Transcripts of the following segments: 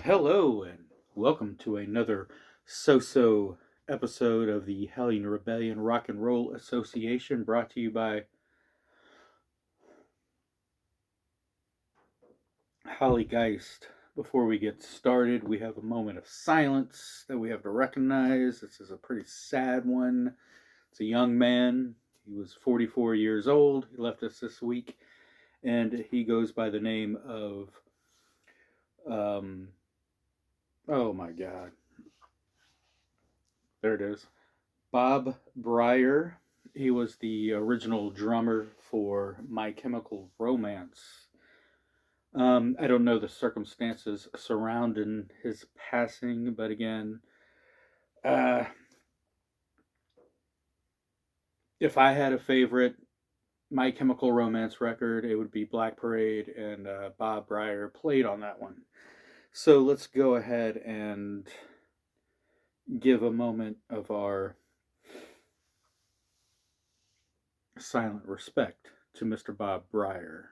Hello, and welcome to another so episode of the Hellion Rebellion Rock and Roll Association, brought to you by Holly Geist. Before we get started, we have a moment of silence that we have to recognize. This is a pretty sad one. It's a young man. He was 44 years old. He left us this week, and he goes by the name of, um, oh my God, there it is. Bob Breyer. He was the original drummer for My Chemical Romance. I don't know the circumstances surrounding his passing, but again, uh, if I had a favorite My Chemical Romance record, it would be Black Parade, and Bob Breyer played on that one. So let's go ahead and give a moment of our silent respect to Mr. Bob Breyer.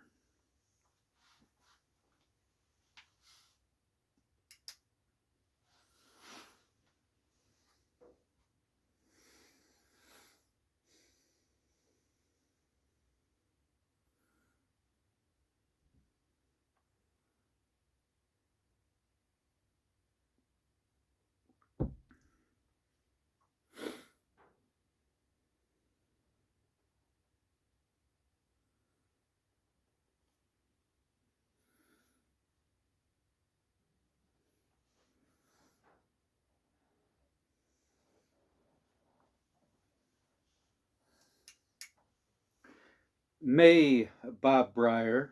May Bob Breyer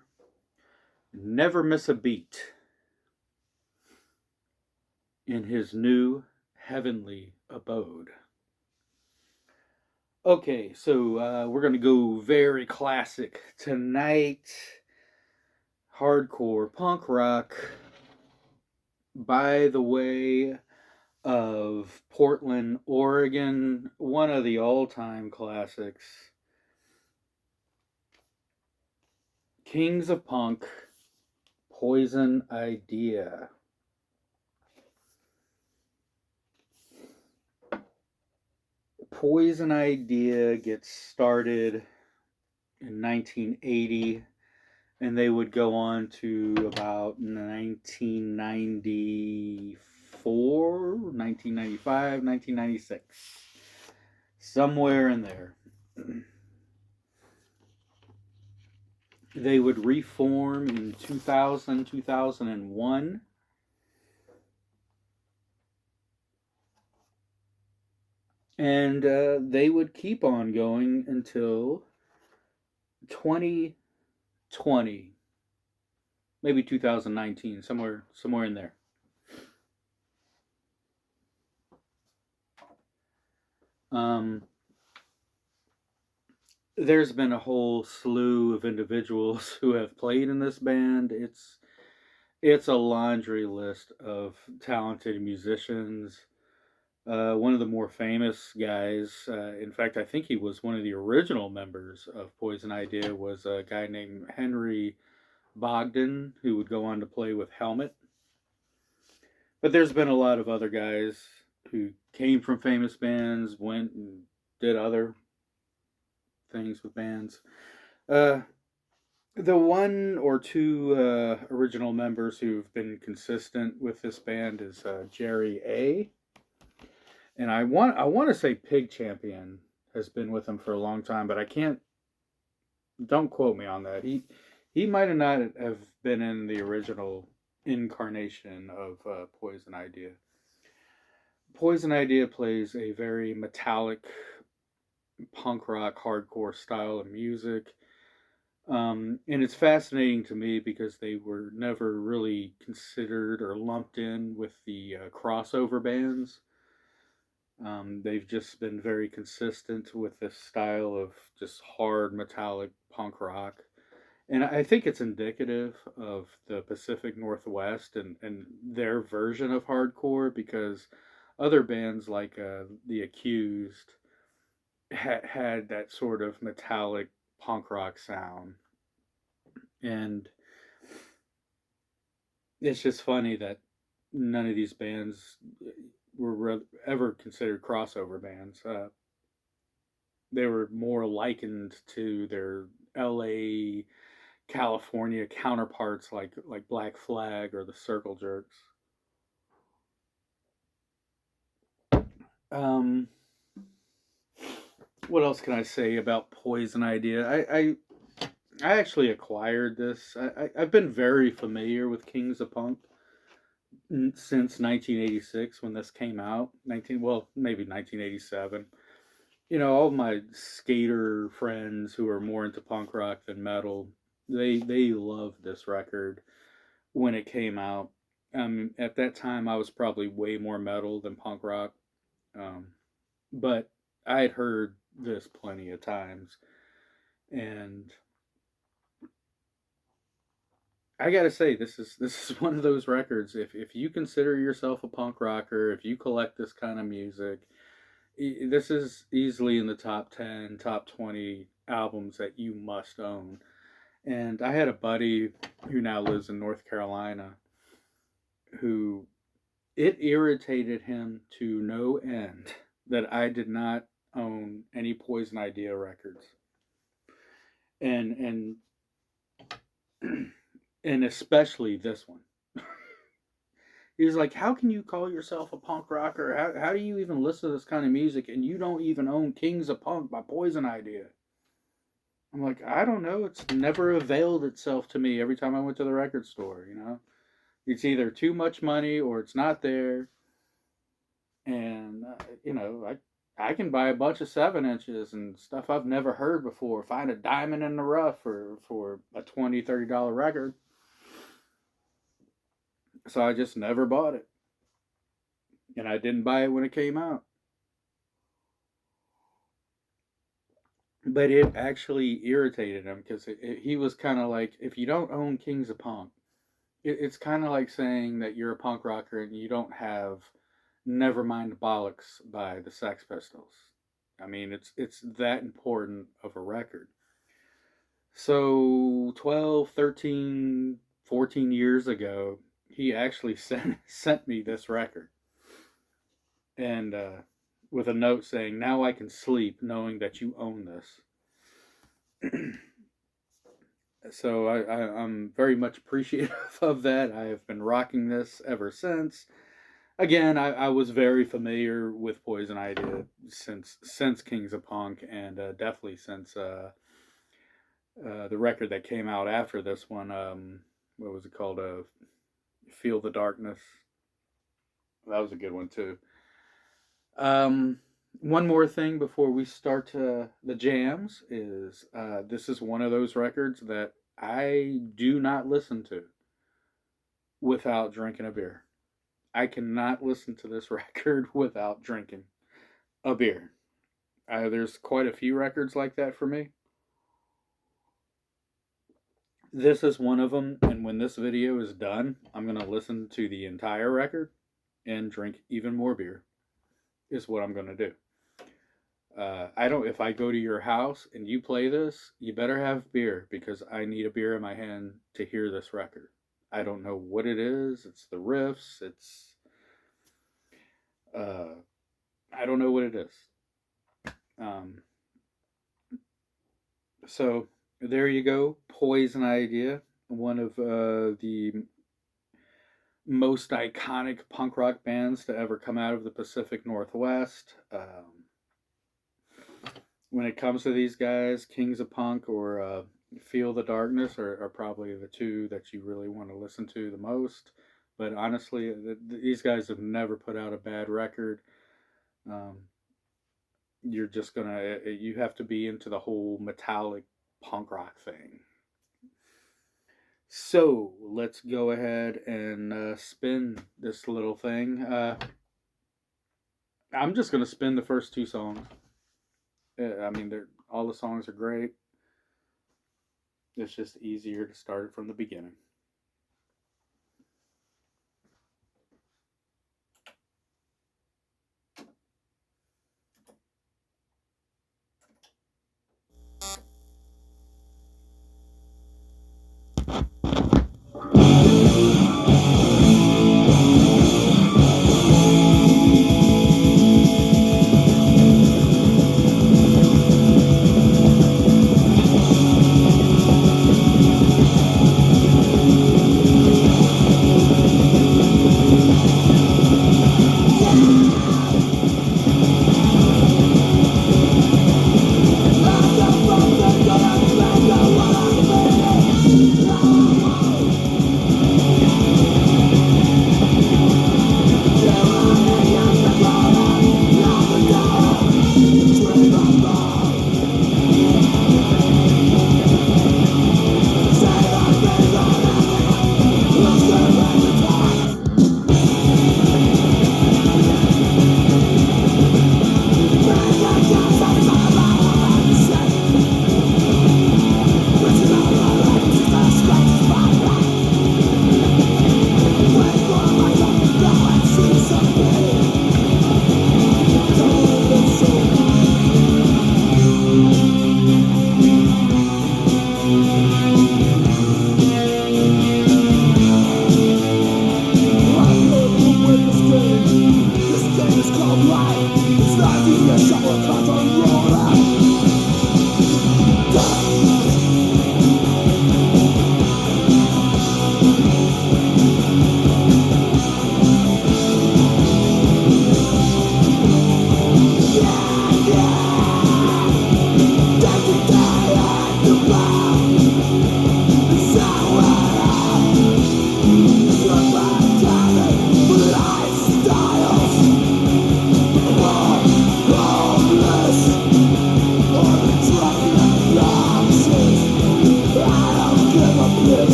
never miss a beat in his new heavenly abode. Okay, so we're going to go very classic tonight. Hardcore punk rock by the way of Portland, Oregon, one of the all time classics. Kings of Punk, Poison Idea. Poison Idea gets started in 1980, and they would go on to about 1994, 1995, 1996, somewhere in there. They would reform in 2000, 2001. And they would keep on going until 2020, maybe 2019, somewhere in there. There's been a whole slew of individuals who have played in this band. It's a laundry list of talented musicians. One of the more famous guys, in fact, I think he was one of the original members of Poison Idea, was a guy named Henry Bogdan, who would go on to play with Helmet. But there's been a lot of other guys who came from famous bands, went and did other things with bands. Uh, the one or two original members who've been consistent with this band is Jerry A. And I want to say Pig Champion has been with them for a long time, but I can't. Don't quote me on that. He might have not have been in the original incarnation of Poison Idea. Poison Idea plays a very metallic punk rock hardcore style of music. And it's fascinating to me because they were never really considered or lumped in with the crossover bands. They've just been very consistent with this style of just hard metallic punk rock. And I think it's indicative of the Pacific Northwest and their version of hardcore, because other bands like The Accused had that sort of metallic punk rock sound. And it's just funny that none of these bands were ever considered crossover bands. They were more likened to their L.A. California counterparts like Black Flag or the Circle Jerks. Um, what else can I say about Poison Idea? I actually acquired this. I've been very familiar with Kings of Punk since 1986 when this came out. 19 well maybe 1987. You know, all my skater friends who are more into punk rock than metal, they loved this record when it came out. At that time, I was probably way more metal than punk rock, um, but I had heard this plenty of times, and I gotta say, this is one of those records. If you consider yourself a punk rocker, if you collect this kind of music, this is easily in the top 10, top 20 albums that you must own. And I had a buddy who now lives in North Carolina who it irritated him to no end that I did not own any Poison Idea records. And and especially this one. He was like, "How can you call yourself a punk rocker? How do you even listen to this kind of music and you don't even own Kings of Punk by Poison Idea?" I'm like, "I don't know. It's never availed itself to me every time I went to the record store, you know? It's either too much money or it's not there." And, I can buy a bunch of 7 inches and stuff I've never heard before, find a diamond in the rough for a $20, $30 record. So I just never bought it. And I didn't buy it when it came out. But it actually irritated him because he was kind of like, if you don't own Kings of Punk, it's kind of like saying that you're a punk rocker and you don't have Nevermind Bollocks by the Sex Pistols. I mean, it's that important of a record. So 12, 13, 14 years ago, he actually sent me this record, and with a note saying, "Now I can sleep knowing that you own this." So I'm very much appreciative of that. I have been rocking this ever since. Again, I was very familiar with Poison Idea since Kings of Punk, and definitely since the record that came out after this one. What was it called? Feel the Darkness. That was a good one too. Um, one more thing before we start the jams is this is one of those records that I do not listen to without drinking a beer. I cannot listen to this record without drinking a beer. There's quite a few records like that for me. This is one of them, and when this video is done, I'm going to listen to the entire record and drink even more beer, is what I'm going to do. I don't. If I go to your house and you play this, you better have beer because I need a beer in my hand to hear this record. I don't know what it is. It's the riffs. Uh, I don't know what it is. Um, so there you go. Poison Idea, one of the most iconic punk rock bands to ever come out of the Pacific Northwest. When it comes to these guys, Kings of Punk or Feel the Darkness are probably the two that you really want to listen to the most. But honestly, these guys have never put out a bad record. Um, you're just gonna, you have to be into the whole metallic punk rock thing. So let's go ahead and spin this little thing. I'm just gonna spin the first two songs. I mean, they're all the songs are great. It's just easier to start it from the beginning.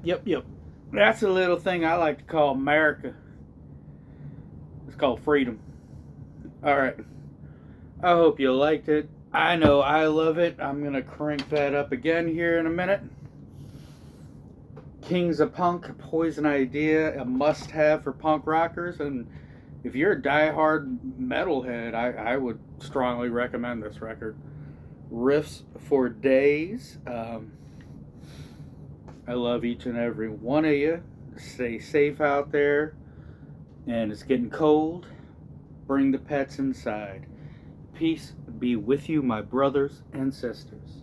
Yep. Yep. That's a little thing I like to call America. It's called freedom. All right. I hope you liked it. I know I love it. I'm going to crank that up again here in a minute. Kings of Punk, Poison Idea, a must have for punk rockers. And if you're a diehard metalhead, I would strongly recommend this record. Riffs for days. I love each and every one of you. Stay safe out there. And it's getting cold. Bring the pets inside. Peace be with you, my brothers and sisters.